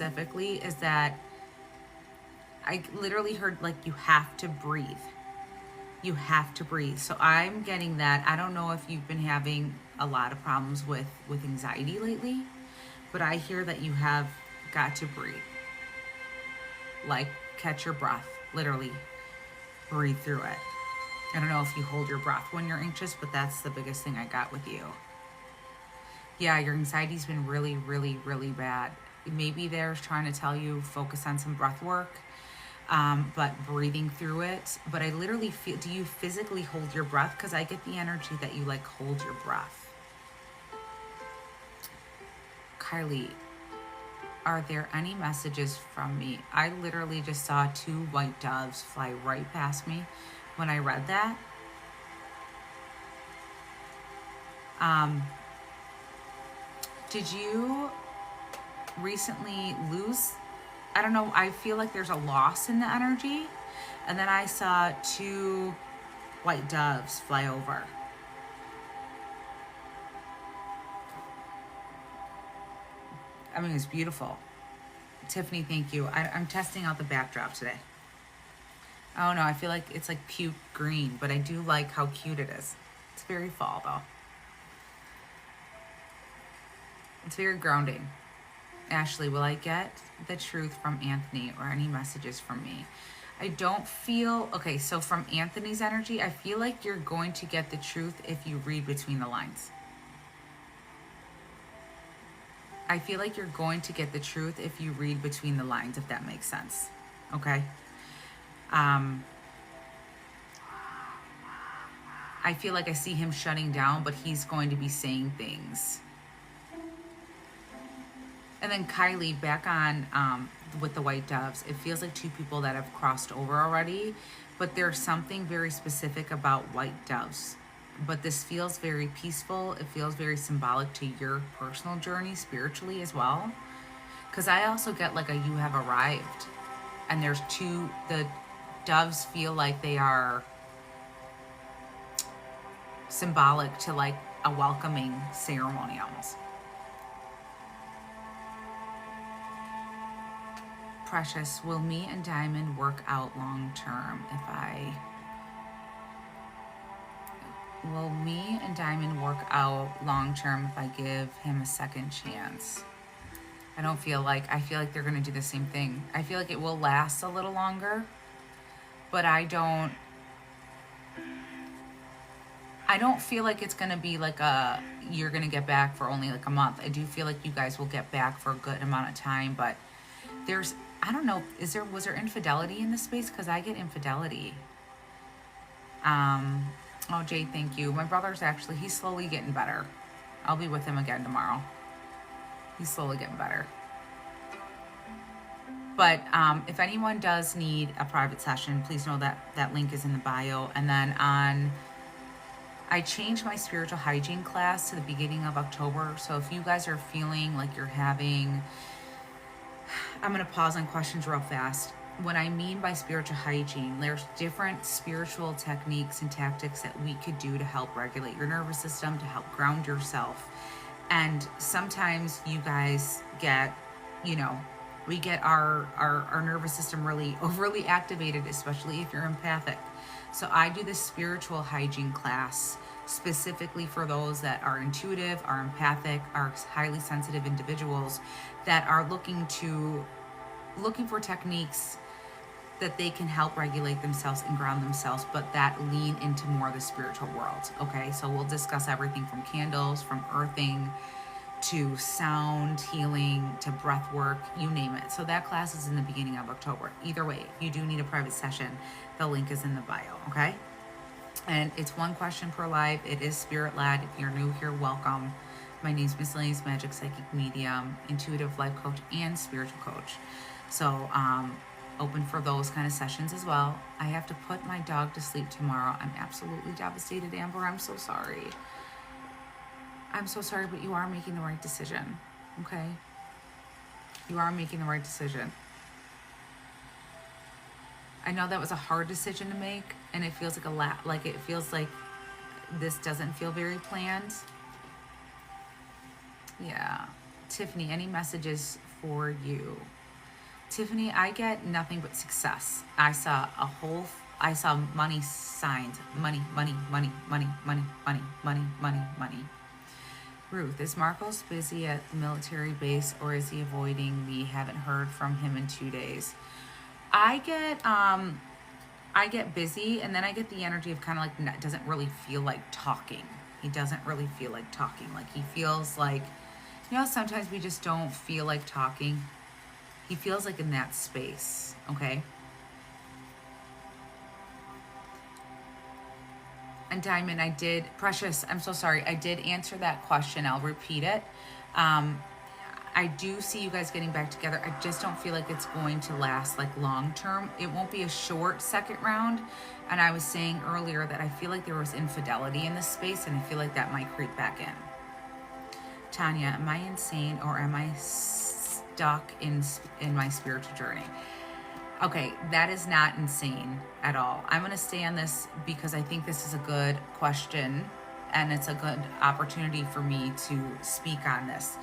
specifically is that I literally heard like you have to breathe. You have to breathe. So I'm getting that. I don't know if you've been having a lot of problems with anxiety lately, but I hear that you have got to breathe. Like catch your breath, literally breathe through it. I don't know if you hold your breath when you're anxious, but that's the biggest thing I got with you. Yeah, your anxiety's been really, really, really bad. Maybe they're trying to tell you focus on some breath work, but breathing through it. But I literally feel, do you physically hold your breath? Because I get the energy that you like hold your breath. Kylie, are there any messages from me? I literally just saw two white doves fly right past me when I read that. Um, did you recently lose? I don't know. I feel like there's a loss in the energy. And then I saw two white doves fly over. I mean, it's beautiful. Tiffany, thank you. I'm testing out the backdrop today. Oh no, I feel like it's like cute green, but I do like how cute it is. It's very fall though. It's very grounding. Ashley, will I get the truth from Anthony or any messages from me? I don't feel, okay, so from Anthony's energy, I feel like you're going to get the truth if you read between the lines. I feel like you're going to get the truth if you read between the lines, if that makes sense. Okay? I feel like I see him shutting down, but he's going to be saying things. And then Kylie, back on with the white doves, it feels like two people that have crossed over already, but there's something very specific about white doves. But this feels very peaceful. It feels very symbolic to your personal journey spiritually as well. Because I also get like a you have arrived. And there's two, the doves feel like they are symbolic to like a welcoming ceremony almost. Precious, will me and Diamond work out long term if I... Will me and Diamond work out long term if I give him a second chance? I don't feel like, I feel like they're going to do the same thing. I feel like it will last a little longer, but I don't feel like it's going to be like a, you're going to get back for only like a month. I do feel like you guys will get back for a good amount of time, but there's, I don't know, was there infidelity in this space? Because I get infidelity. Oh, Jade, thank you. My brother's actually, he's slowly getting better. I'll be with him again tomorrow. He's slowly getting better. But if anyone does need a private session, please know that that link is in the bio. And then I changed my spiritual hygiene class to the beginning of October. So if you guys are feeling like you're having, I'm going to pause on questions real fast. What I mean by spiritual hygiene, there's different spiritual techniques and tactics that we could do to help regulate your nervous system, to help ground yourself. And sometimes you guys get, you know, we get our nervous system really overly activated, especially if you're empathic. So I do this spiritual hygiene class specifically for those that are intuitive, are empathic, are highly sensitive individuals that are looking for techniques that they can help regulate themselves and ground themselves, but that lean into more of the spiritual world. Okay, so we'll discuss everything from candles, from earthing, to sound healing, to breath work, you name it. So that class is in the beginning of October. Either way, if you do need a private session, the link is in the bio, okay? And it's one question per live. It is spirit-led. If you're new here, welcome. My name is Miscellaneous Magic Psychic Medium, intuitive life coach, and spiritual coach. So open for those kind of sessions as well. I have to put my dog to sleep tomorrow. I'm absolutely devastated, Amber. I'm so sorry. I'm so sorry, but you are making the right decision, okay? You are making the right decision. I know that was a hard decision to make, and it feels like a lot, like it feels like this doesn't feel very planned. Yeah. Tiffany, any messages for you. Tiffany, I get nothing but success. I saw money signs. Money, money, money, money, money, money, money, money, money. Ruth, is Marcos busy at the military base or is he avoiding me? Haven't heard from him in 2 days. I get I get busy and then I get the energy of kind of like doesn't really feel like talking. He doesn't really feel like talking. Like he feels like, sometimes we just don't feel like talking. He feels like in that space, okay? And Diamond, Precious, I'm so sorry. I did answer that question. I'll repeat it. I do see you guys getting back together. I just don't feel like it's going to last like long term. It won't be a short second round. And I was saying earlier that I feel like there was infidelity in this space and I feel like that might creep back in. Tanya, am I insane or am I stuck in my spiritual journey? Okay, that is not insane at all. I'm going to stay on this because I think this is a good question and it's a good opportunity for me to speak on this.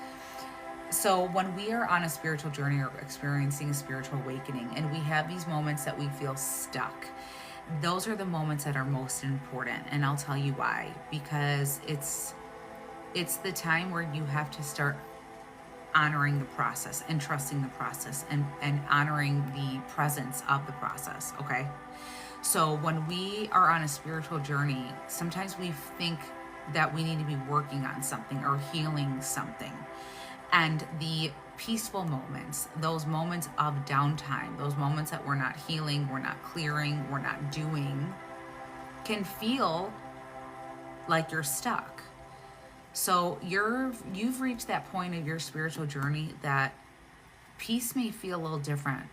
So when we are on a spiritual journey or experiencing a spiritual awakening and we have these moments that we feel stuck, those are the moments that are most important. And I'll tell you why. Because it's the time where you have to start honoring the process and trusting the process and honoring the presence of the process, okay? So when we are on a spiritual journey, sometimes we think that we need to be working on something or healing something. And the peaceful moments, those moments of downtime, those moments that we're not healing, we're not clearing, we're not doing, can feel like you're stuck. So you've reached that point of your spiritual journey that peace may feel a little different.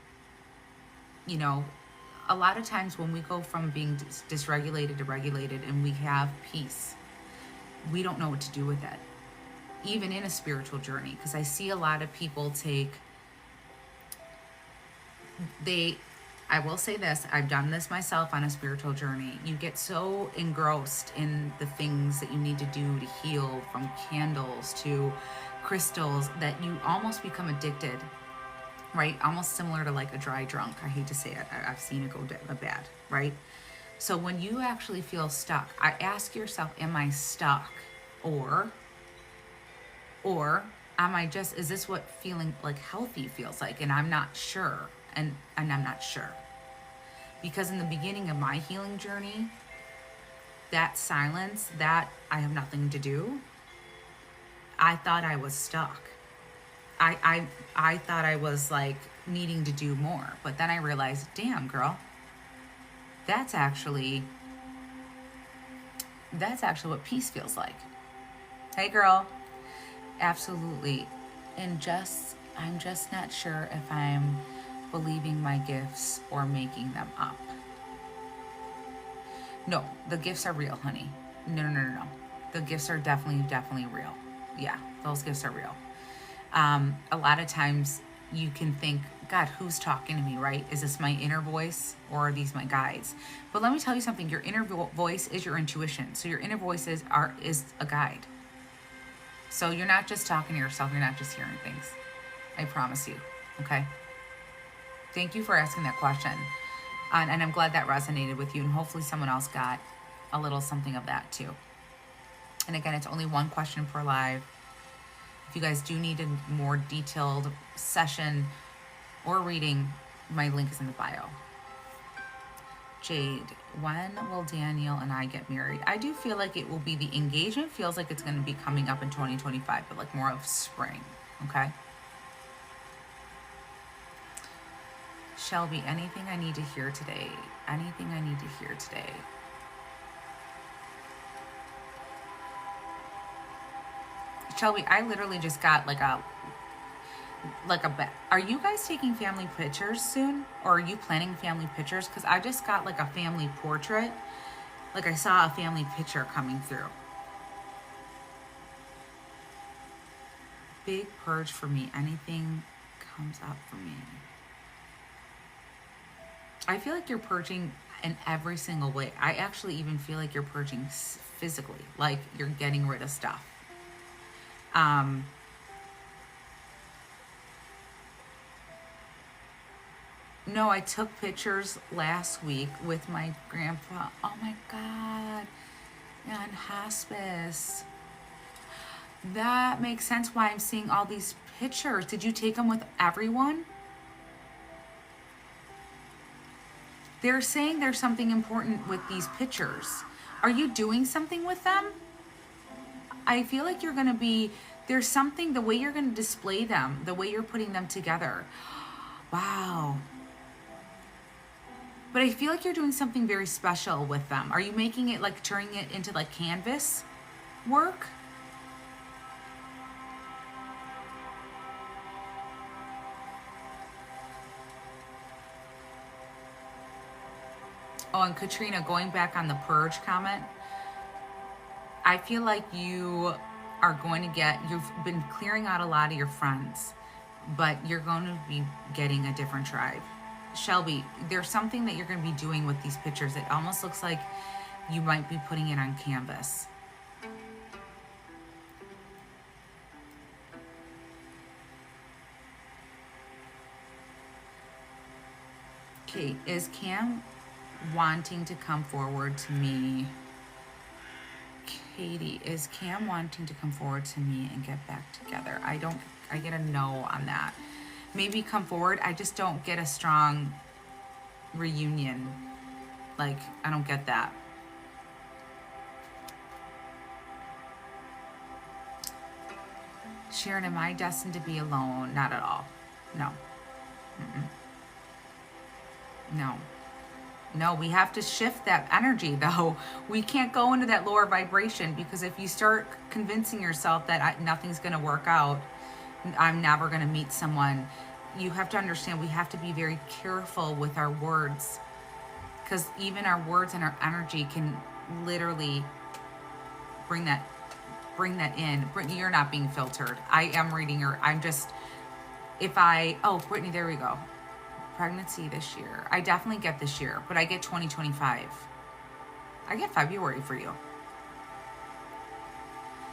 A lot of times when we go from being dysregulated to regulated and we have peace, we don't know what to do with it, even in a spiritual journey. Because I see a lot of people I will say this, I've done this myself on a spiritual journey. You get so engrossed in the things that you need to do to heal, from candles to crystals, that you almost become addicted, right? Almost similar to like a dry drunk. I hate to say it. I've seen it go bad, right? So when you actually feel stuck, I ask yourself, am I stuck? Or am I just, is this what feeling like healthy feels like? And I'm not sure. And I'm not sure. Because in the beginning of my healing journey, that silence, that I have nothing to do, I thought I was stuck. I thought I was like needing to do more. But then I realized, damn girl, that's actually what peace feels like. Hey girl. Absolutely. And I'm just not sure if I'm believing my gifts or making them up. No, the gifts are real, honey. No. The gifts are definitely real. Yeah, those gifts are real. A lot of times you can think, God, who's talking to me, right? Is this my inner voice or are these my guides? But let me tell you something. Your inner voice is your intuition. So your inner voice is a guide. So you're not just talking to yourself. You're not just hearing things. I promise you. Okay? Thank you for asking that question. And I'm glad that resonated with you. And hopefully someone else got a little something of that too. And again, it's only one question per live. If you guys do need a more detailed session or reading, my link is in the bio. Jade, when will Daniel and I get married? I do feel like it will be, the engagement feels like it's going to be coming up in 2025, but like more of spring, okay? Shelby, anything I need to hear today? Anything I need to hear today? Shelby, I literally just got are you guys taking family pictures soon? Or are you planning family pictures? Because I just got like a family portrait. Like I saw a family picture coming through. Big purge for me. Anything comes up for me. I feel like you're purging in every single way. I actually even feel like you're purging physically. Like you're getting rid of stuff. No, I took pictures last week with my grandpa. Oh my God. On hospice. That makes sense why I'm seeing all these pictures. Did you take them with everyone? They're saying there's something important with these pictures. Are you doing something with them? I feel like you're going to be, there's something, the way you're going to display them, the way you're putting them together. Wow. But I feel like you're doing something very special with them. Are you making it like turning it into like canvas work? Oh, and Katrina, going back on the purge comment, I feel like you are going to get, you've been clearing out a lot of your friends, but you're going to be getting a different tribe. Shelby, there's something that you're going to be doing with these pictures. It almost looks like you might be putting it on canvas. Okay, is Cam wanting to come forward to me? Katie, is Cam wanting to come forward to me and get back together? I get a no on that. Maybe come forward. I just don't get a strong reunion. Like, I don't get that. Sharon, am I destined to be alone? Not at all. No. Mm-mm. No. No, we have to shift that energy though. We can't go into that lower vibration, because if you start convincing yourself that nothing's going to work out, I'm never going to meet someone, you have to understand we have to be very careful with our words, because even our words and our energy can literally bring that in. Brittany, you're not being filtered. I am reading her. I'm just, Brittany, there we go. Pregnancy this year. I definitely get this year, but I get 2025. I get February for you.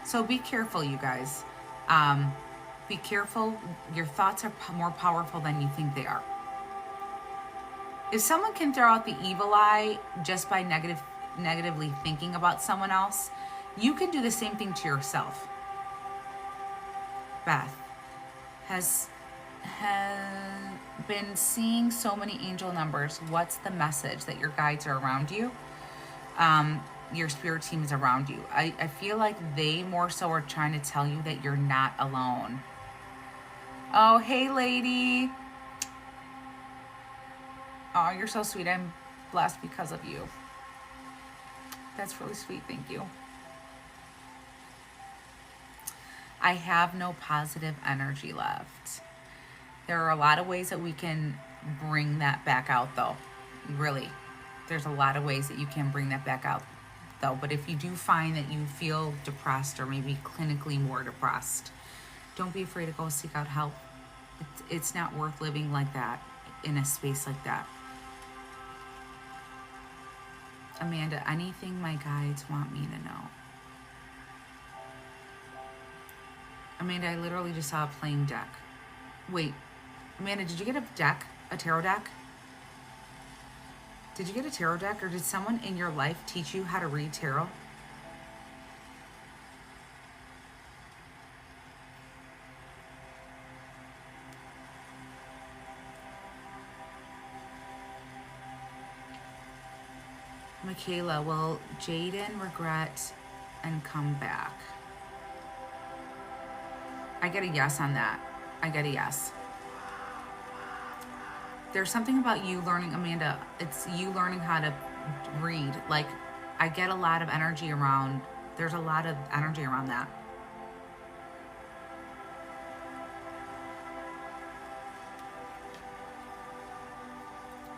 So be careful, you guys. Be careful. Your thoughts are more powerful than you think they are. If someone can throw out the evil eye just by negatively thinking about someone else, you can do the same thing to yourself. Beth has been seeing so many angel numbers. What's the message? That your guides are around you? Your spirit team is around you. I feel like they more so are trying to tell you that you're not alone. Oh, hey, lady. Oh, you're so sweet. I'm blessed because of you. That's really sweet. Thank you. I have no positive energy left. There are a lot of ways that we can bring that back out, though. Really. There's a lot of ways that you can bring that back out, though. But if you do find that you feel depressed, or maybe clinically more depressed, don't be afraid to go seek out help. It's not worth living like that, in a space like that. Amanda, anything my guides want me to know? Amanda, I literally just saw a plain deck. Wait, Amanda, did you get a deck? A tarot deck? Did you get a tarot deck, or did someone in your life teach you how to read tarot? Michaela, will Jaden regret and come back? I get a yes on that. I get a yes. There's something about you learning, Amanda, it's you learning how to read. Like, I get a lot of energy around, there's a lot of energy around that.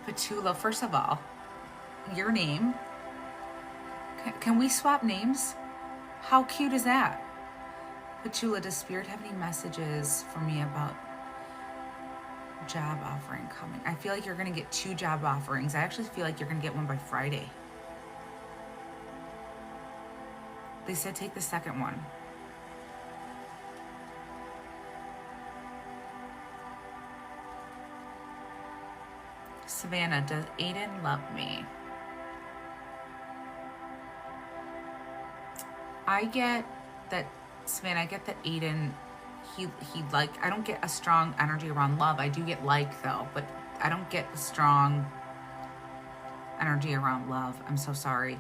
Petula, first of all, your name, can we swap names? How cute is that? Petula, does Spirit have any messages for me about job offering coming? I feel like you're going to get 2 job offerings. I actually feel like you're going to get one by Friday. They said take the second one. Savannah, does Aiden love me? I get that, Savannah, I get that Aiden, he like, I don't get a strong energy around love. I do get like, though, but I don't get a strong energy around love. I'm so sorry.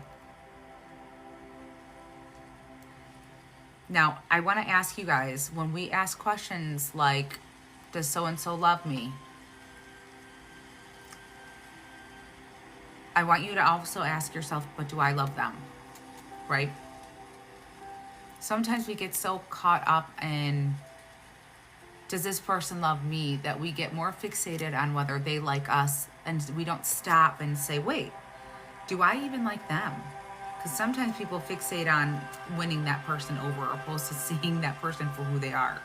Now, I want to ask you guys, when we ask questions like, does so-and-so love me? I want you to also ask yourself, but do I love them? Right? Sometimes we get so caught up in, does this person love me, that we get more fixated on whether they like us, and we don't stop and say, wait, do I even like them? Because sometimes people fixate on winning that person over opposed to seeing that person for who they are.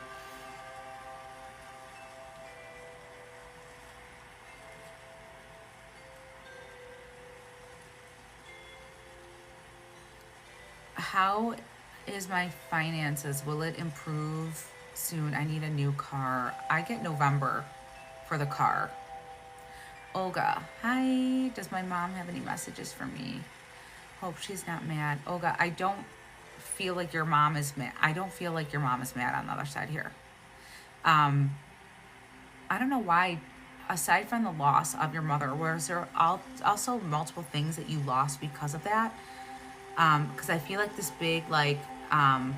How is my finances? Will it improve soon? I need a new car. I get November for the car. Olga, hi. Does my mom have any messages for me? Hope she's not mad. Olga, I don't feel like your mom is mad. I don't feel like your mom is mad on the other side here. I don't know why, aside from the loss of your mother, was there also multiple things that you lost because of that? Because I feel like this big, like, I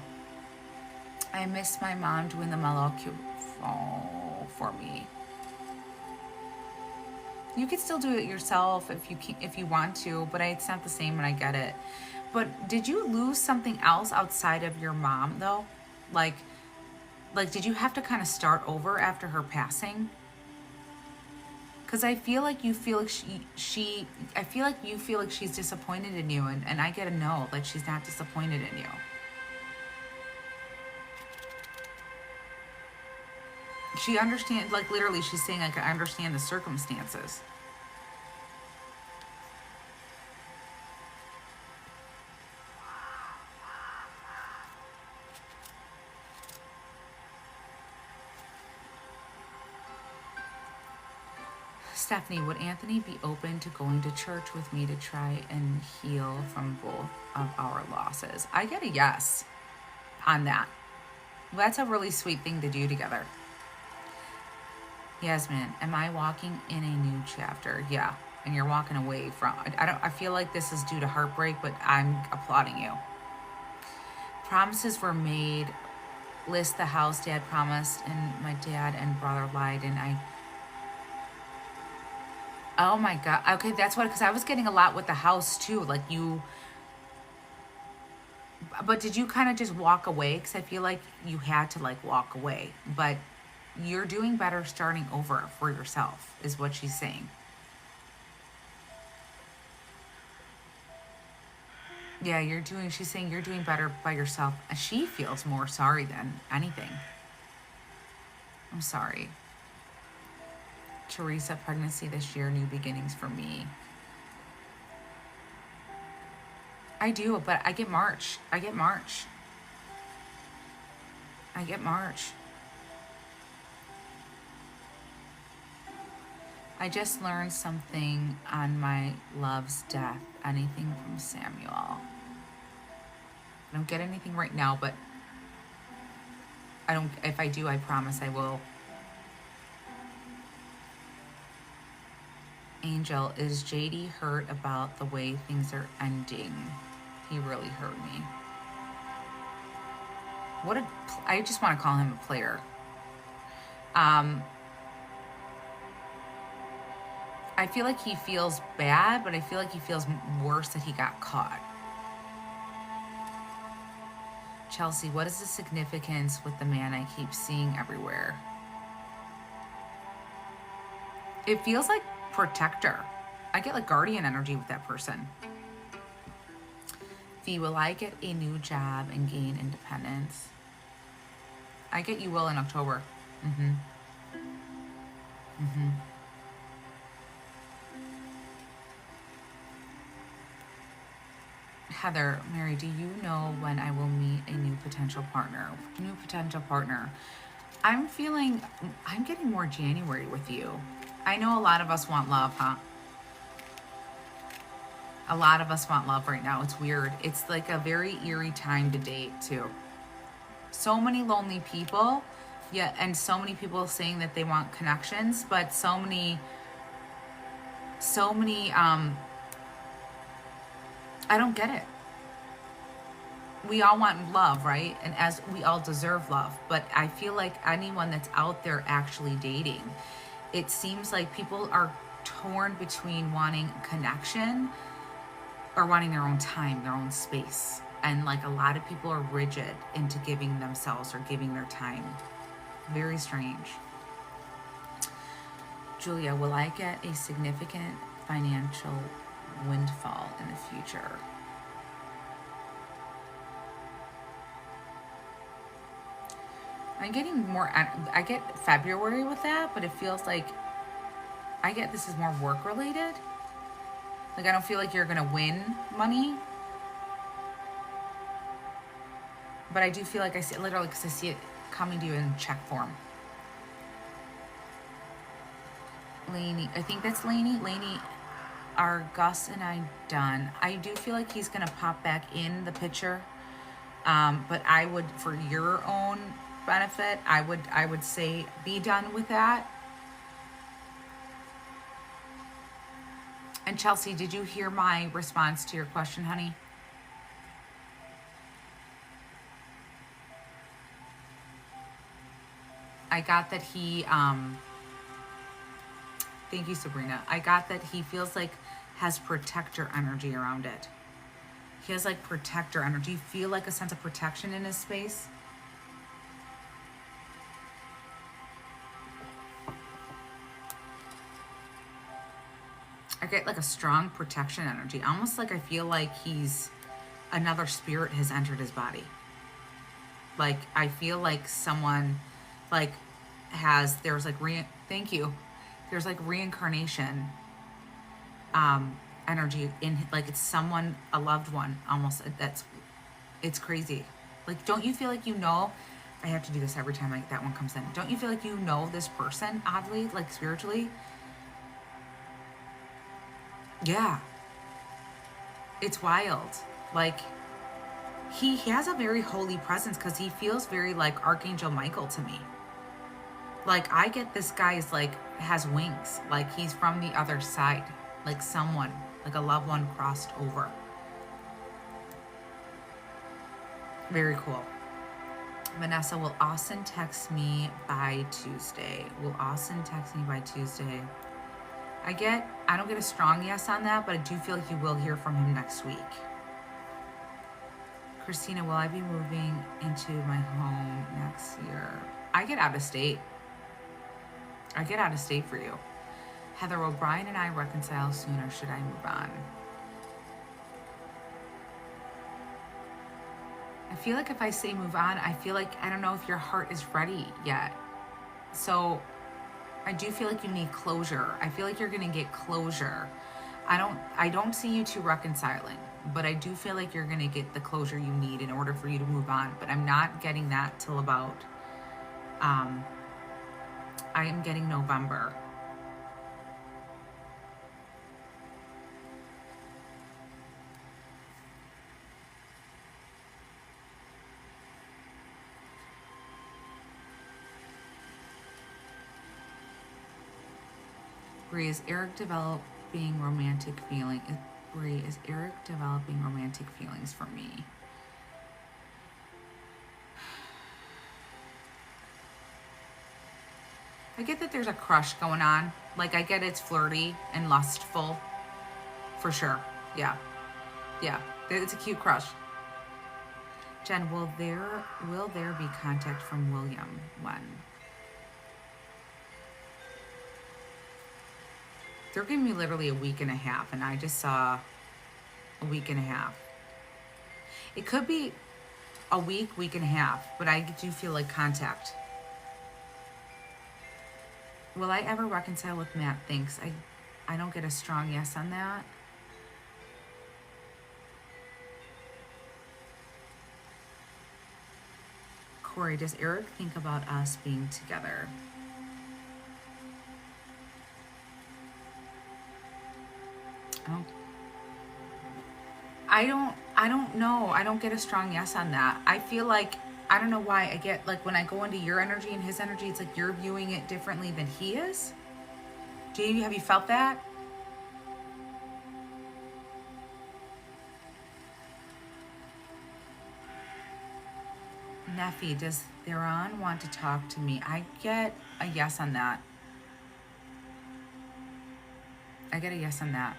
miss my mom doing the mellow for me. You can still do it yourself if you want to, but it's not the same, and I get it. But did you lose something else outside of your mom, though? Like did you have to kind of start over after her passing? Because I feel like you feel like I feel like you feel like she's disappointed in you, and I get to know that she's not disappointed in you. She understands, like, literally, she's saying, like, I understand the circumstances. Stephanie, would Anthony be open to going to church with me to try and heal from both of our losses? I get a yes on that. That's a really sweet thing to do together. Yasmin, am I walking in a new chapter? Yeah, and you're walking away from. I feel like this is due to heartbreak, but I'm applauding you. Promises were made. List the house Dad promised, and my dad and brother lied, and I. Oh my God. Okay, that's what. Because I was getting a lot with the house too. Like you. But did you kind of just walk away? Because I feel like you had to like walk away, but. You're doing better starting over for yourself, is what she's saying. Yeah, she's saying you're doing better by yourself. She feels more sorry than anything. I'm sorry. Teresa, pregnancy this year, new beginnings for me. I do, but I get March. I get March. I just learned something on my love's death. Anything from Samuel? I don't get anything right now, but if I do, I promise I will. Angel, is JD hurt about the way things are ending? He really hurt me. I just want to call him a player. I feel like he feels bad, but I feel like he feels worse that he got caught. Chelsea, what is the significance with the man I keep seeing everywhere? It feels like protector. I get like guardian energy with that person. Fee, will I get a new job and gain independence? I get you will in October. Heather, Mary, do you know when I will meet a new potential partner? I'm getting more January with you. I know a lot of us want love, huh? A lot of us want love right now. It's weird. It's like a very eerie time to date, too. So many lonely people, yeah, and so many people saying that they want connections, but so many, I don't get it. We all want love, right? And as we all deserve love, but I feel like anyone that's out there actually dating, it seems like people are torn between wanting connection or wanting their own time, their own space. And like a lot of people are rigid into giving themselves or giving their time. Very strange. Julia, will I get a significant financial windfall in the future? I'm getting more, I get February with that, but it feels like I get this is more work related. Like I don't feel like you're gonna win money, but I do feel like I see it literally because I see it coming to you in check form. Laney, I think that's Laney. Laney, are Gus and I done? I do feel like he's gonna pop back in the picture, but I would, for your own benefit, I would say be done with that. And Chelsea, did you hear my response to your question, honey? I got that he, thank you, Sabrina. I got that he feels like has protector energy around it. He has like protector energy. You feel like a sense of protection in his space? I get like a strong protection energy. Almost like I feel like another spirit has entered his body. Like I feel like someone like there's like thank you. There's like reincarnation energy in, like it's someone, a loved one almost. It's crazy. Like don't you feel like I have to do this every time that one comes in. Don't you feel like this person oddly, like spiritually? Yeah. It's wild. Like he has a very holy presence because he feels very like Archangel Michael to me. Like I get this guy is like has wings, like he's from the other side, like someone, like a loved one crossed over. Very cool. Vanessa, will Austin text me by Tuesday? Will Austin text me by Tuesday? I don't get a strong yes on that, but I do feel like you will hear from him next week. Christina, will I be moving into my home next year? I get out of state. I get out of state for you. Heather, will Brian and I reconcile soon or should I move on? I feel like if I say move on, I feel like I don't know if your heart is ready yet. So I do feel like you need closure. I feel like you're gonna get closure. I don't see you two reconciling, but I do feel like you're gonna get the closure you need in order for you to move on. But I'm not getting that till about I am getting November. Bree, is Eric developing romantic feeling? Bree, is Eric developing romantic feelings for me? I get that there's a crush going on. Like I get it's flirty and lustful. For sure. Yeah. Yeah. It's a cute crush. Jen, will there be contact from William when? They're giving me literally a week and a half, and I just saw a week and a half. It could be a week and a half, but I do feel like contact. Will I ever reconcile with Matt? Thanks. I don't get a strong yes on that. Corey, does Eric think about us being together? Oh, I don't know. I don't get a strong yes on that. I feel like I don't know why I get like when I go into your energy and his energy, it's like you're viewing it differently than he is. Have you felt that? Neffy, does Theron want to talk to me? I get a yes on that. I get a yes on that.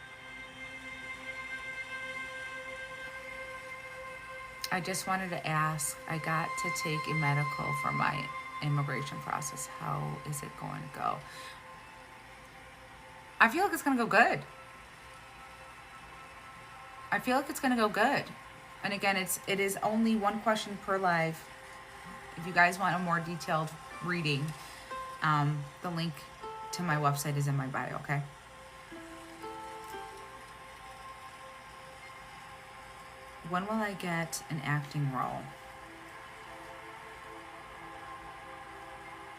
I just wanted to ask, I got to take a medical for my immigration process. How is it going to go? I feel like it's going to go good. I feel like it's going to go good. And again, it is only one question per live. If you guys want a more detailed reading, the link to my website is in my bio, okay? When will I get an acting role?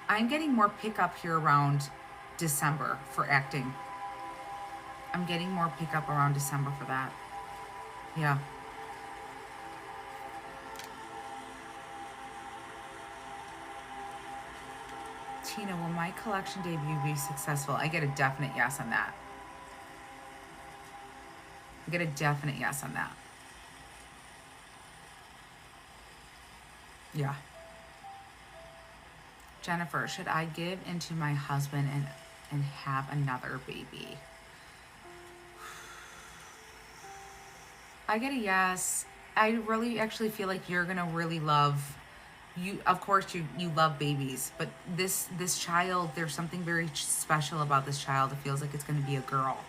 I'm getting more pickup here around December for acting. I'm getting more pickup around December for that. Yeah. Tina, will my collection debut be successful? I get a definite yes on that. I get a definite yes on that. Yeah. Jennifer, should I give into my husband and have another baby? I get a yes. I really actually feel like you're gonna really love you. Of course you love babies, but this child, there's something very special about this child. It feels like it's gonna be a girl.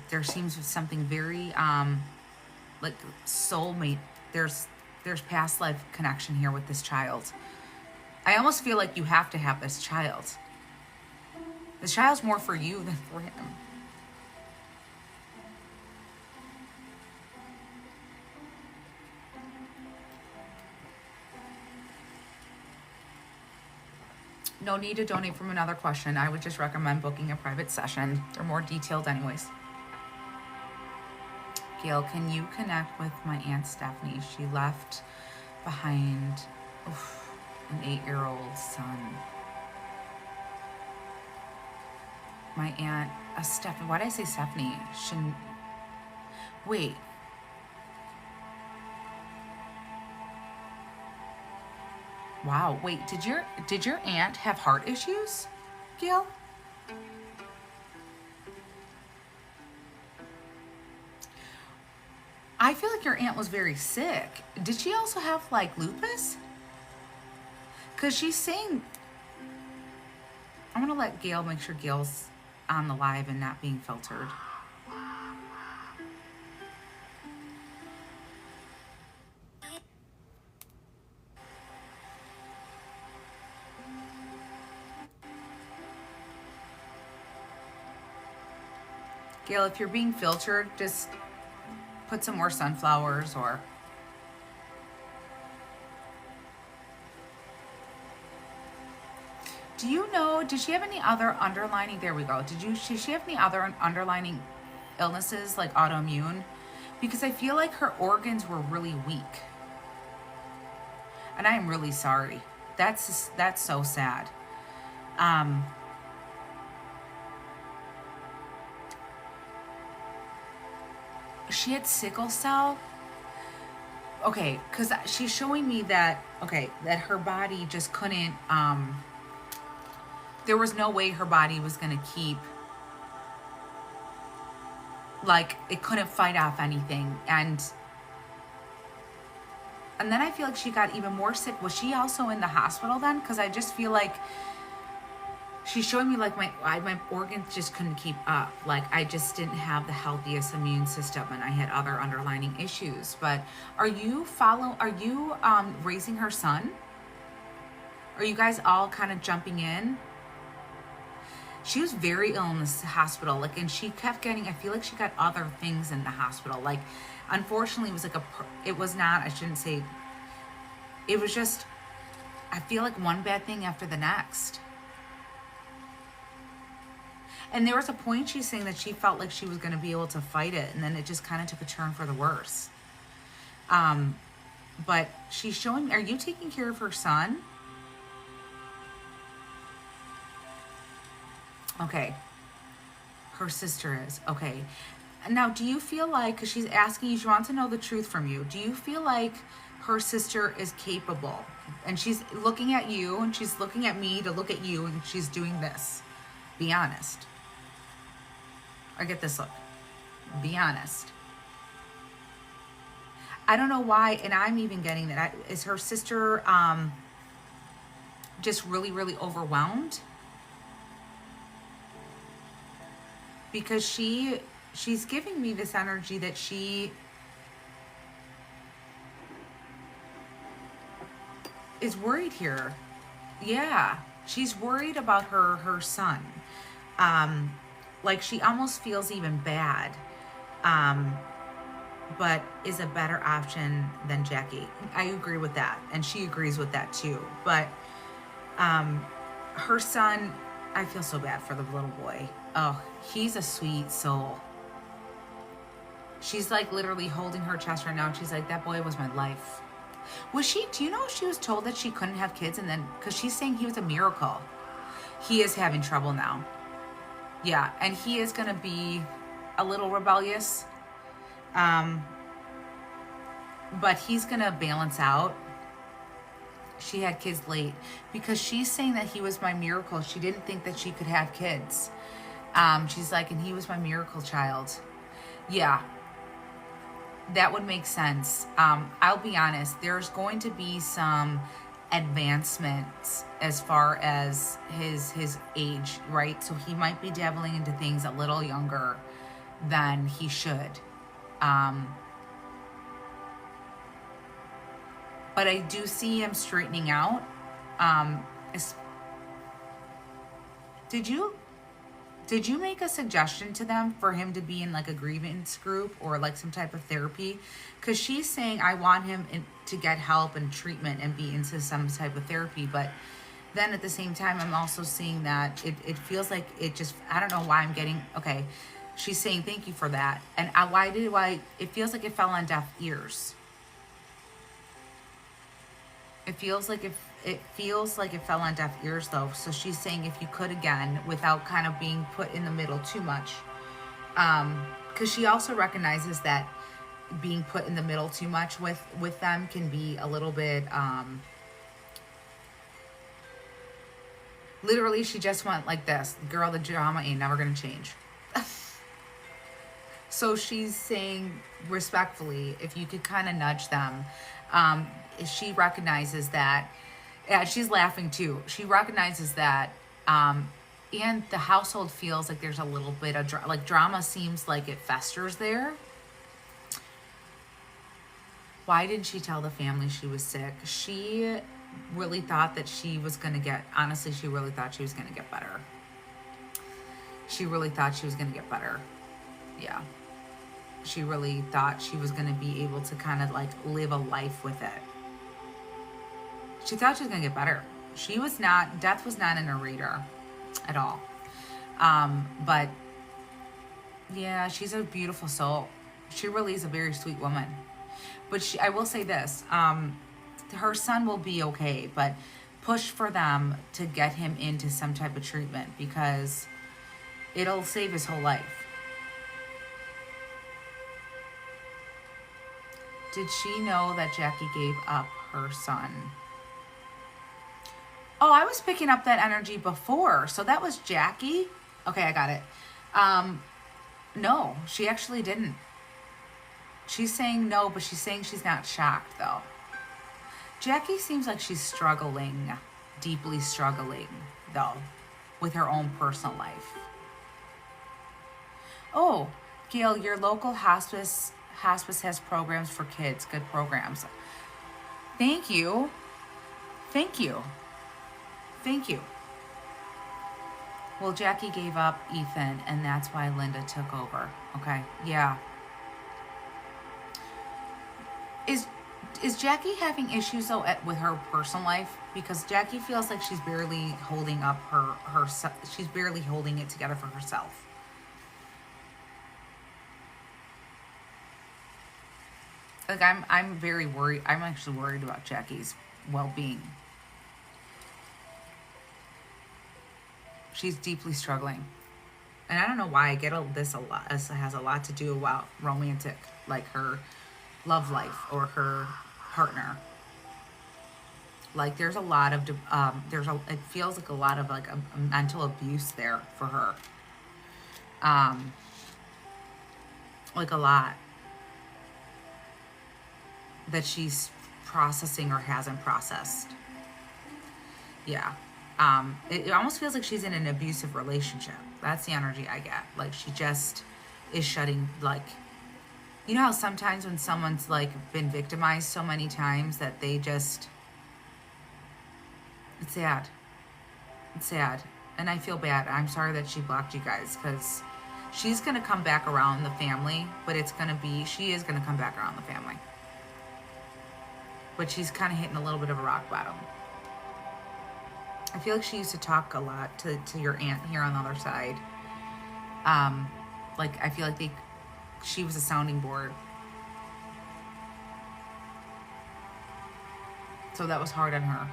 There seems something very like soulmate. There's past life connection here with this child. I almost feel like you have to have this child. This child's more for you than for him. No need to donate from another question. I would just recommend booking a private session. They're more detailed anyways. Gail, can you connect with my Aunt Stephanie? She left behind an 8-year-old son. My aunt, Stephanie. Why did I say Stephanie? Wait. Wow. Wait. Did your aunt have heart issues, Gail? I feel like your aunt was very sick. Did she also have like lupus? Because she's saying, I'm gonna let Gail make sure Gail's on the live and not being filtered. Gail, if you're being filtered, just put some more sunflowers or... Do you know, did she have any other underlining, there we go. Did she have any other underlining illnesses like autoimmune? Because I feel like her organs were really weak. And I am really sorry. That's so sad. She had sickle cell. Okay, because she's showing me that, that her body just couldn't, there was no way her body was going to keep, like, it couldn't fight off anything. And then I feel like she got even more sick. Was she also in the hospital then? Because I just feel like she's showing me like my organs just couldn't keep up. Like I just didn't have the healthiest immune system and I had other underlying issues. But are you raising her son? Are you guys all kind of jumping in? She was very ill in this hospital, like, and she kept getting, I feel like she got other things in the hospital. Like, unfortunately, it was like it was not, I shouldn't say, it was just, I feel like one bad thing after the next. And there was a point she's saying that she felt like she was going to be able to fight it, and then it just kind of took a turn for the worse. But she's showing, are you taking care of her son? Okay. Her sister is. Okay. Now, do you feel like, because she's asking you, she wants to know the truth from you, do you feel like her sister is capable? And she's looking at you, and she's looking at me to look at you, and she's doing this. Be honest. I get this look. Be honest. I don't know why, and I'm even getting that. Is her sister just really, really overwhelmed? Because she's giving me this energy that she is worried here. Yeah, she's worried about her son. Like she almost feels even bad, but is a better option than Jackie. I agree with that, and she agrees with that too. But her son, I feel so bad for the little boy. Oh, he's a sweet soul. She's like literally holding her chest right now, and she's like, that boy was my life. Was she, do you know she was told that she couldn't have kids, and then, because she's saying he was a miracle. He is having trouble now. Yeah, and he is going to be a little rebellious. But he's going to balance out. She had kids late because she's saying that he was my miracle. She didn't think that she could have kids. She's like, and he was my miracle child. Yeah, that would make sense. I'll be honest, there's going to be some advancements as far as his age, right? So he might be dabbling into things a little younger than he should. But I do see him straightening out. Did you make a suggestion to them for him to be in like a grievance group or like some type of therapy? Because she's saying I want him to get help and treatment and be into some type of therapy. But then at the same time, I'm also seeing that it feels like it just, I don't know why I'm getting, okay. She's saying thank you for that. And it feels like it fell on deaf ears. It feels like it fell on deaf ears though. So she's saying if you could again, without kind of being put in the middle too much. Because she also recognizes that being put in the middle too much with them can be a little bit, literally she just went like this. Girl, the drama ain't never gonna change. So she's saying respectfully, if you could kind of nudge them, she recognizes that, yeah, she's laughing too. She recognizes that, and the household feels like there's a little bit of drama seems like it festers there. Why didn't she tell the family she was sick? She really thought that she was going to get, honestly, she really thought she was going to get better. She really thought she was going to get better. Yeah. She really thought she was going to be able to kind of like live a life with it. She thought she was going to get better. Death was not in her radar at all. But yeah, she's a beautiful soul. She really is a very sweet woman. But I will say this, her son will be okay, but push for them to get him into some type of treatment because it'll save his whole life. Did she know that Jackie gave up her son? Oh, I was picking up that energy before. So that was Jackie? Okay, I got it. No, she actually didn't. She's saying no, but she's saying she's not shocked, though. Jackie seems like she's struggling, deeply struggling, though, with her own personal life. Oh, Gail, your local hospice has programs for kids, good programs. Thank you. Thank you. Thank you. Well, Jackie gave up Ethan, and that's why Linda took over. Okay, yeah. Is Jackie having issues though with her personal life? Because Jackie feels like she's barely holding up she's barely holding it together for herself. Like I'm very worried. I'm actually worried about Jackie's well-being. She's deeply struggling. And I don't know why I get this a lot. This has a lot to do about romantic, like her love life or her partner. Like there's a lot of it feels like a lot of like a mental abuse there for her. Like a lot that she's processing or hasn't processed. Yeah. It almost feels like she's in an abusive relationship. That's the energy I get. Like she just is shutting, like, you know how sometimes when someone's like been victimized so many times that they just, it's sad. It's sad. And I feel bad. I'm sorry that she blocked you guys, because she's going to come back around the family, but she is going to come back around the family. But she's kind of hitting a little bit of a rock bottom. I feel like she used to talk a lot to your aunt here on the other side. Like I feel like she was a sounding board. So that was hard on her.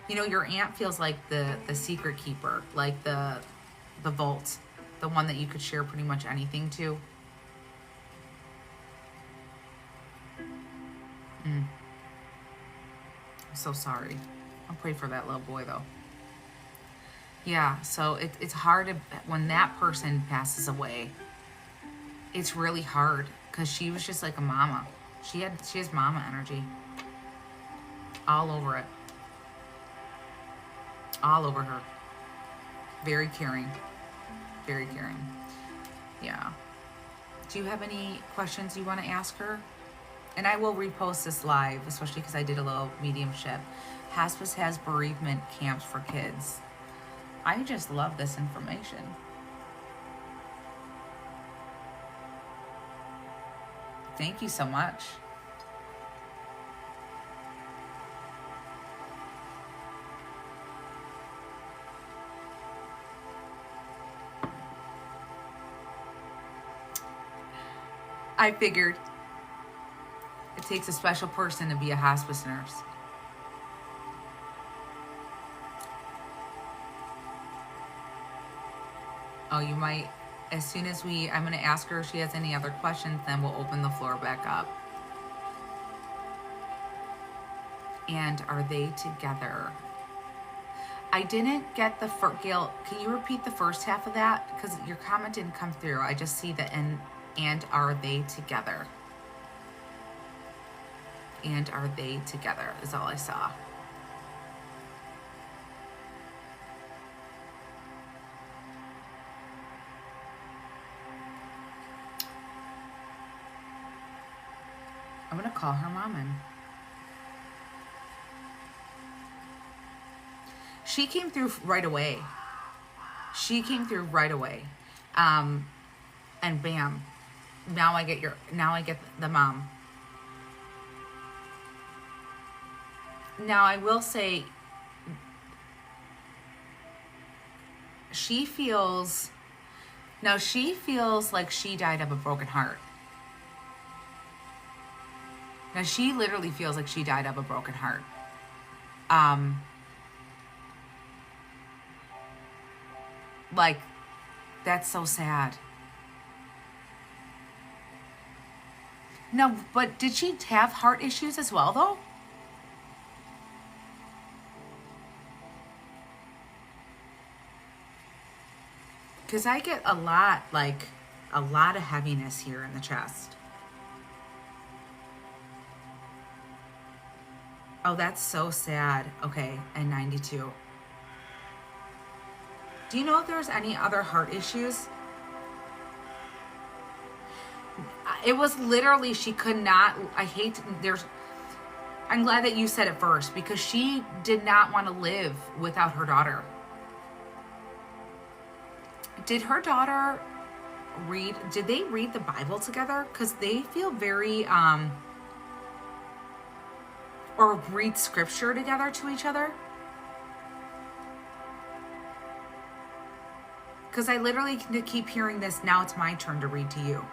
You know, your aunt feels like the secret keeper, like the vault, the one that you could share pretty much anything to. I'm so sorry. I'll pray for that little boy though. Yeah, so it's hard when that person passes away. It's really hard because she was just like a mama. She has mama energy all over it, all over her. Very caring, very caring. Yeah. Do you have any questions you want to ask her? And I will repost this live, especially because I did a little mediumship. Hospice has bereavement camps for kids. I just love this information. Thank you so much. I figured it takes a special person to be a hospice nurse. Oh, you might, as soon as I'm going to ask her if she has any other questions, then we'll open the floor back up. And are they together? I didn't get the first, Gail, can you repeat the first half of that? Because your comment didn't come through. I just see the and are they together? And are they together is all I saw. I'm going to call her mom in. She came through right away. And bam. Now I get the mom. Now I will say she feels like she died of a broken heart. Now she literally feels like she died of a broken heart. Like, that's so sad. No, but did she have heart issues as well, though? Because I get a lot of heaviness here in the chest. Oh, that's so sad. Okay, and 92. Do you know if there's any other heart issues? It was literally, she could not, I'm glad that you said it first, because she did not want to live without her daughter. Did her daughter did they read the Bible together? Because they feel very, or read scripture together to each other. Because I literally keep hearing this, now it's my turn to read to you.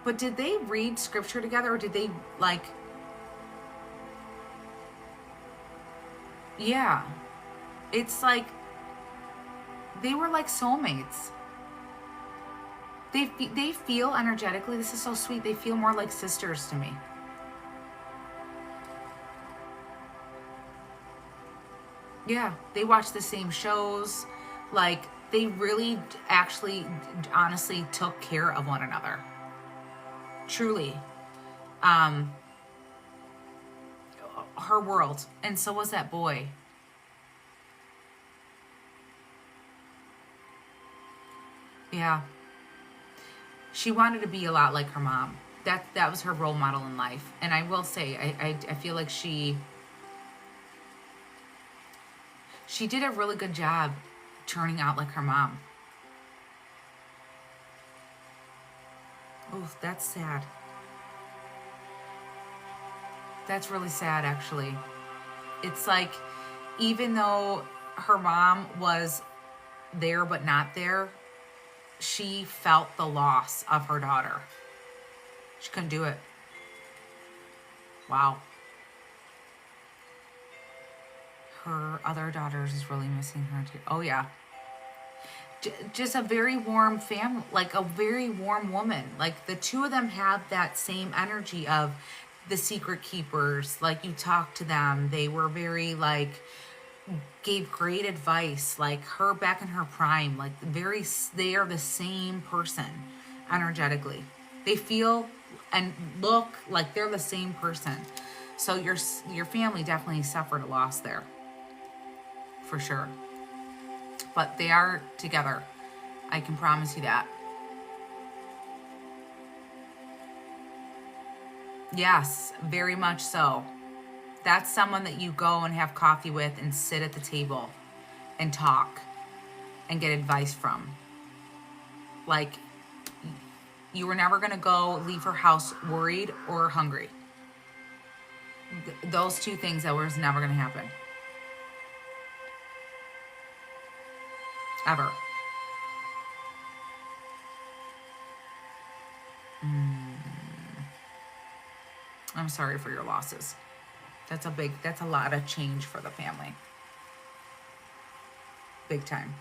But did they read scripture together, or did they like... Yeah. It's like they were like soulmates. They feel energetically, this is so sweet, they feel more like sisters to me. Yeah, they watch the same shows. Like, they really actually honestly took care of one another. Truly. Her world. And so was that boy. Yeah. She wanted to be a lot like her mom. That was her role model in life. And I will say, I feel like she did a really good job turning out like her mom. Oh, that's sad. That's really sad, actually. It's like, even though her mom was there but not there, she felt the loss of her daughter. She couldn't do it. Wow. Her other daughters is really missing her too. Oh yeah. Just a very warm family, like a very warm woman. Like the two of them have that same energy of the secret keepers. Like you talk to them, they were very like, gave great advice. Like her back in her prime, like they are the same person energetically. They feel and look like they're the same person. So your family definitely suffered a loss there. For sure. But they are together. I can promise you that. Yes, very much so. That's someone that you go and have coffee with and sit at the table and talk and get advice from. Like, you were never going to leave her house worried or hungry. Those two things that was never going to happen. Ever. I'm sorry for your losses. That's a lot of change for the family. Big time.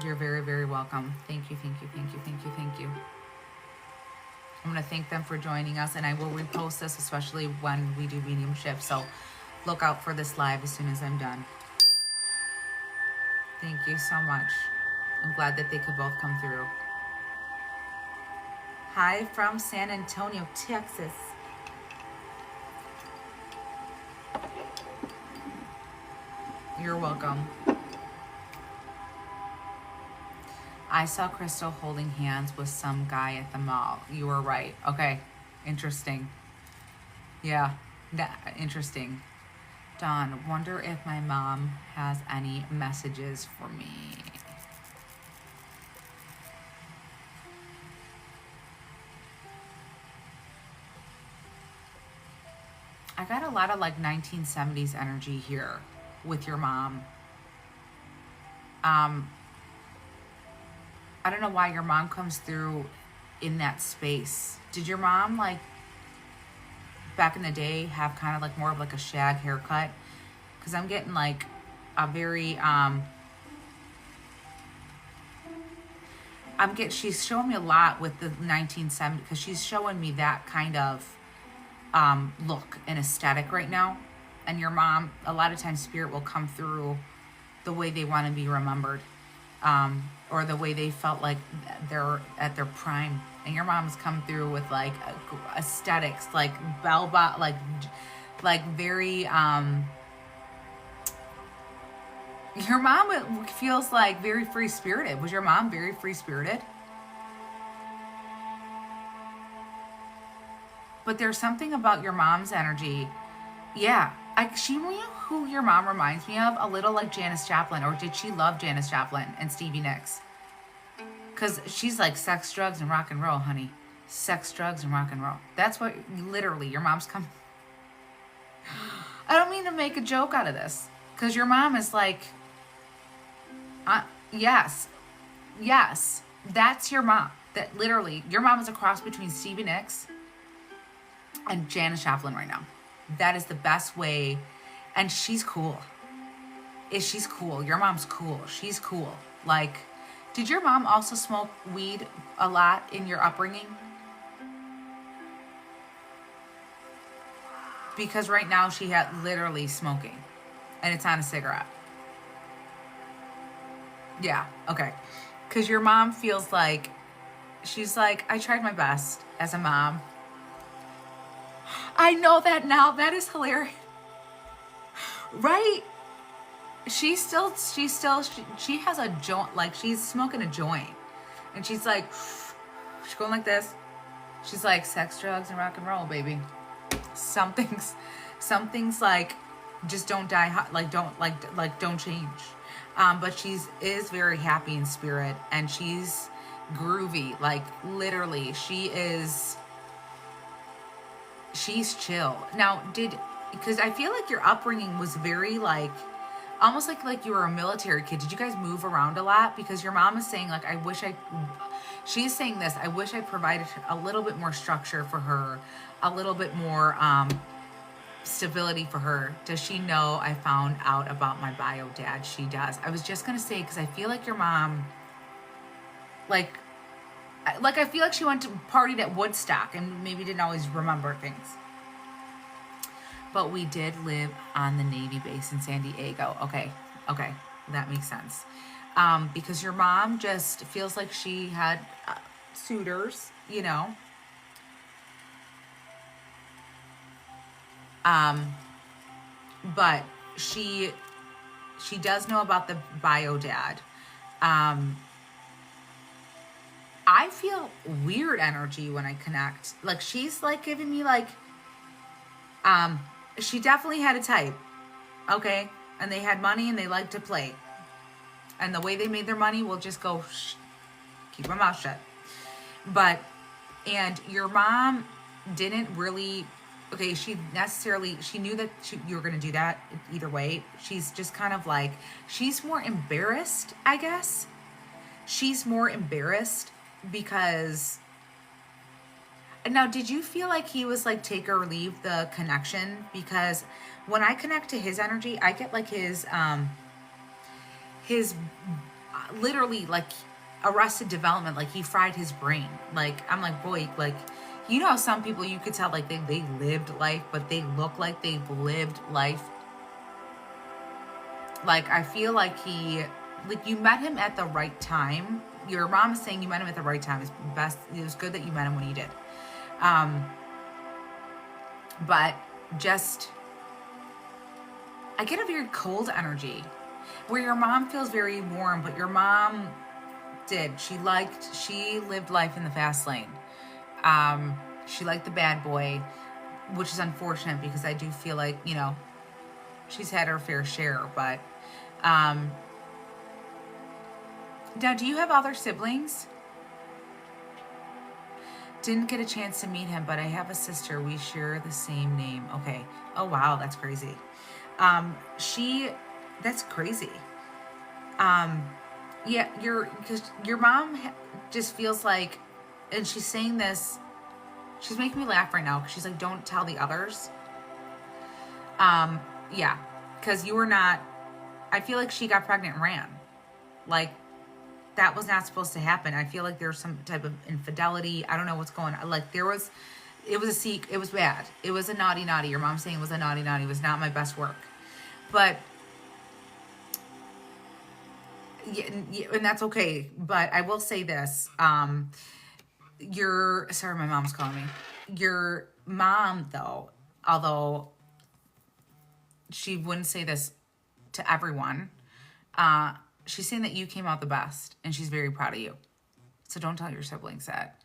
You're very, very welcome. Thank you, thank you, thank you, thank you, thank you. I'm going to thank them for joining us, and I will repost this, especially when we do mediumship. So look out for this live as soon as I'm done. Thank you so much. I'm glad that they could both come through. Hi from San Antonio, Texas. You're welcome. I saw Crystal holding hands with some guy at the mall. You were right. Okay. Interesting. Yeah. Interesting. Dawn, wonder if my mom has any messages for me. I got a lot of like 1970s energy here with your mom. I don't know why your mom comes through in that space. Did your mom, like, back in the day have kind of like more of like a shag haircut? Because I'm getting like a very, she's showing me a lot with the 1970s, because she's showing me that kind of look and aesthetic right now. And your mom, a lot of times spirit will come through the way they want to be remembered. Or the way they felt like they're at their prime. And your mom's come through with like aesthetics, like like very, your mom feels like very free-spirited. Was your mom very free-spirited? But there's something about your mom's energy. Yeah. She knew who your mom reminds me of, a little like Janis Joplin, or did she love Janis Joplin and Stevie Nicks? Because she's like, sex, drugs, and rock and roll, honey. Sex, drugs, and rock and roll. That's what, literally, your mom's coming. I don't mean to make a joke out of this. Because your mom is like, yes, yes, that's your mom. That literally, your mom is a cross between Stevie Nicks and Janis Joplin right now. That is the best way. And she's cool. She's cool. Your mom's cool. She's cool. Like, did your mom also smoke weed a lot in your upbringing? Because right now she had literally smoking. And it's on a cigarette. Yeah, okay. Because your mom feels like, she's like, I tried my best as a mom. I know that now. That is hilarious. Right? She has a joint, like she's smoking a joint. And she's like, she's going like this. She's like, sex, drugs, and rock and roll, baby. Something's like, just don't die, don't change. But is very happy in spirit, and she's groovy. Like literally, she's chill. Now, because I feel like your upbringing was very like, almost like you were a military kid. Did you guys move around a lot? Because your mom is saying like, she's saying this, I wish I provided a little bit more structure for her, a little bit more stability for her. Does she know I found out about my bio dad? She does. I was just going to say, because I feel like your mom, like I feel like she went to partied at Woodstock and maybe didn't always remember things. But we did live on the Navy base in San Diego. Okay, that makes sense. Because your mom just feels like she had suitors, you know. But she does know about the bio dad. I feel weird energy when I connect. Like she's like giving me like, she definitely had a type, okay? And they had money and they liked to play. And the way they made their money will just go, shh, keep my mouth shut. And your mom didn't really, okay, she knew that you were going to do that either way. She's just kind of like, she's more embarrassed, I guess. She's more embarrassed because, now, did you feel like he was like take or leave the connection? Because when I connect to his energy, I get like his literally like arrested development, like he fried his brain. Like, I'm like, boy, like, you know how some people you could tell like they lived life, but they look like they've lived life. Like, I feel like you met him at the right time. Your mom is saying you met him at the right time. It was good that you met him when you did. But just, I get a very cold energy where your mom feels very warm, but your mom she lived life in the fast lane. She liked the bad boy, which is unfortunate because I do feel like, you know, she's had her fair share, but, now, do you have other siblings? Didn't get a chance to meet him, but I have a sister. We share the same name. Okay. Oh, wow. That's crazy. That's crazy. Yeah, because your mom just feels like, and she's saying this, she's making me laugh right now because she's like, don't tell the others. Yeah, because you were not, I feel like she got pregnant and ran. Like, that was not supposed to happen. I feel like there's some type of infidelity. I don't know what's going on. Like, it was it was bad. It was a naughty. Your mom's saying it was a naughty. It was not my best work. But, yeah, and that's okay. But I will say this. Sorry, my mom's calling me. Your mom, though, although she wouldn't say this to everyone, she's saying that you came out the best, and she's very proud of you. So don't tell your siblings that.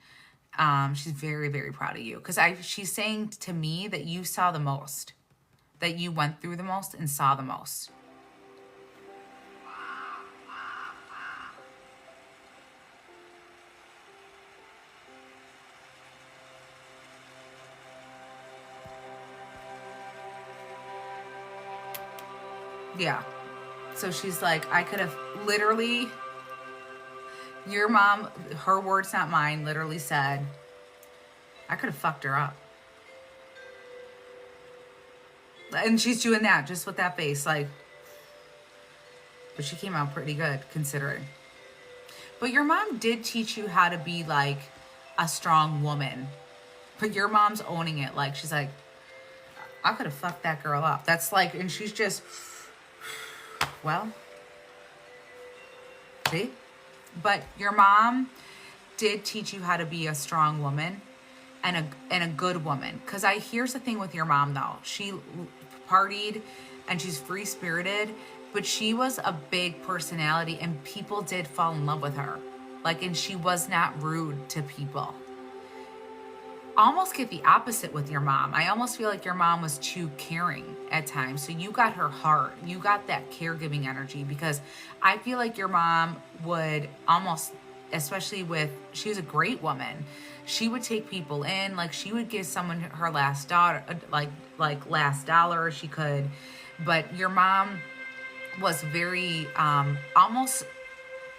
She's very, very proud of you. Because she's saying to me that you saw the most. That you went through the most and saw the most. Yeah. So she's like, I could have literally, your mom, her words, not mine, literally said, I could have fucked her up. And she's doing that just with that face, like, but she came out pretty good considering. But your mom did teach you how to be like a strong woman. But your mom's owning it. Like, she's like, I could have fucked that girl up. That's like, and she's just, well, see? But your mom did teach you how to be a strong woman and a good woman. Because here's the thing with your mom though. She partied and she's free spirited, but she was a big personality and people did fall in love with her. Like, and she was not rude to people. Almost get the opposite with your mom. I almost feel like your mom was too caring at times. So you got her heart. You got that caregiving energy, because I feel like your mom would almost, especially with, she was a great woman. She would take people in, like she would give someone her last dollar, like last dollar she could. But your mom was very, almost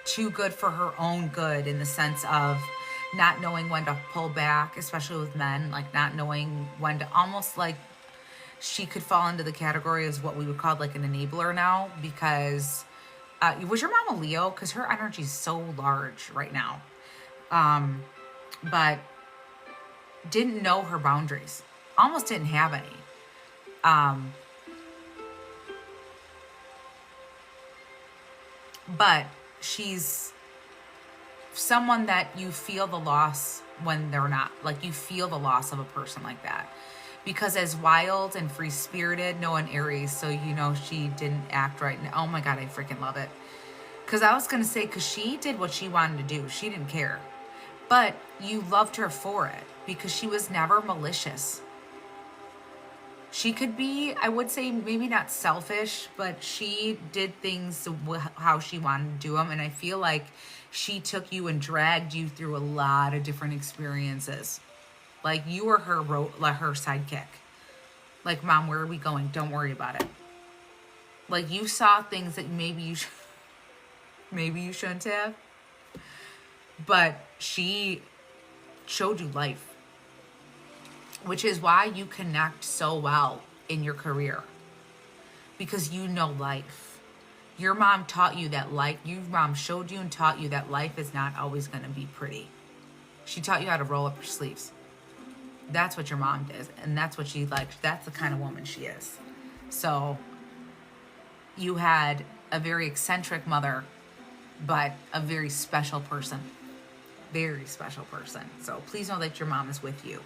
too good for her own good, in the sense of not knowing when to pull back, especially with men, like not knowing when to, almost like she could fall into the category as what we would call like an enabler now, because was your mom a Leo? Because her energy is so large right now. But didn't know her boundaries, almost didn't have any. But she's someone that you feel the loss when they're not, like you feel the loss of a person like that, because as wild and free spirited, no one Aries, so you know she didn't act right. And oh my god, I freaking love it. Because I was gonna say, because she did what she wanted to do, she didn't care, but you loved her for it because she was never malicious. She could be, I would say, maybe not selfish, but she did things how she wanted to do them. And I feel like she took you and dragged you through a lot of different experiences. Like you were her sidekick. Like, Mom, where are we going? Don't worry about it. Like you saw things that maybe you shouldn't have. But she showed you life. Which is why you connect so well in your career, because you know life. Your mom taught you that life, your mom showed you and taught you that life is not always going to be pretty. She taught you how to roll up your sleeves. That's what your mom did, and that's what she liked. That's the kind of woman she is. So you had a very eccentric mother, but a very special person. Very special person. So please know that your mom is with you.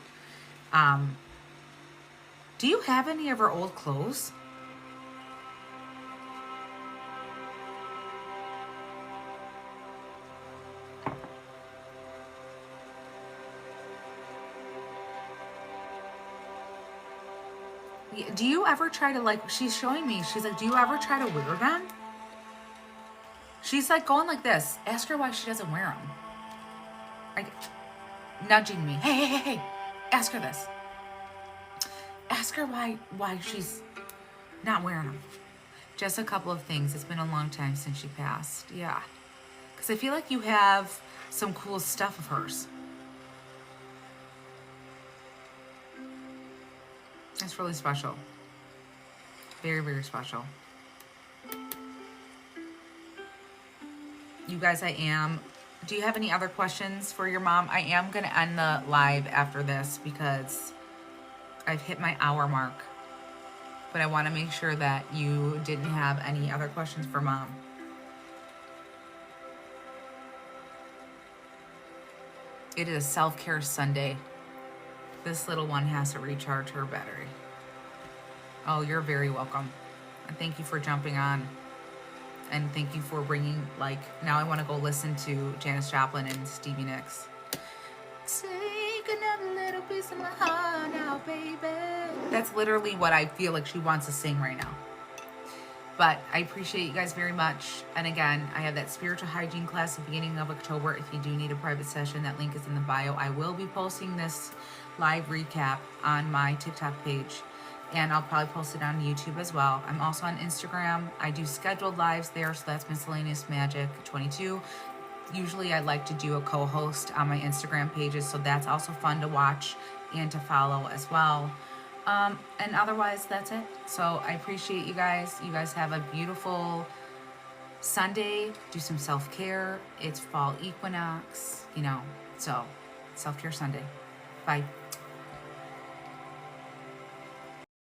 Do you have any of her old clothes? Do you ever try to, like, she's showing me, she's like, do you ever try to wear them? She's like going like this. Ask her why she doesn't wear them. Like, nudging me. Hey. Ask her this. Ask her why she's not wearing them. Just a couple of things. It's been a long time since she passed. Yeah. Because I feel like you have some cool stuff of hers. That's really special. Very, very special. You guys, do you have any other questions for your mom? I am going to end the live after this because I've hit my hour mark. But I want to make sure that you didn't have any other questions for Mom. It is self-care Sunday. This little one has to recharge her battery. Oh, you're very welcome. And thank you for jumping on. And thank you for bringing, like, now I want to go listen to Janis Joplin and Stevie Nicks. Take another little piece of my heart now, baby. That's literally what I feel like she wants to sing right now. But I appreciate you guys very much. And again, I have that spiritual hygiene class at the beginning of October. If you do need a private session, that link is in the bio. I will be posting this live recap on my TikTok page. and I'll probably post it on YouTube as well. I'm also on Instagram. I do scheduled lives there, so that's Miscellaneous Magic 22. Usually I like to do a co-host on my Instagram pages, so that's also fun to watch and to follow as well. And otherwise, that's it. So I appreciate you guys. You guys have a beautiful Sunday. Do some self-care. It's fall equinox, so self-care Sunday. Bye.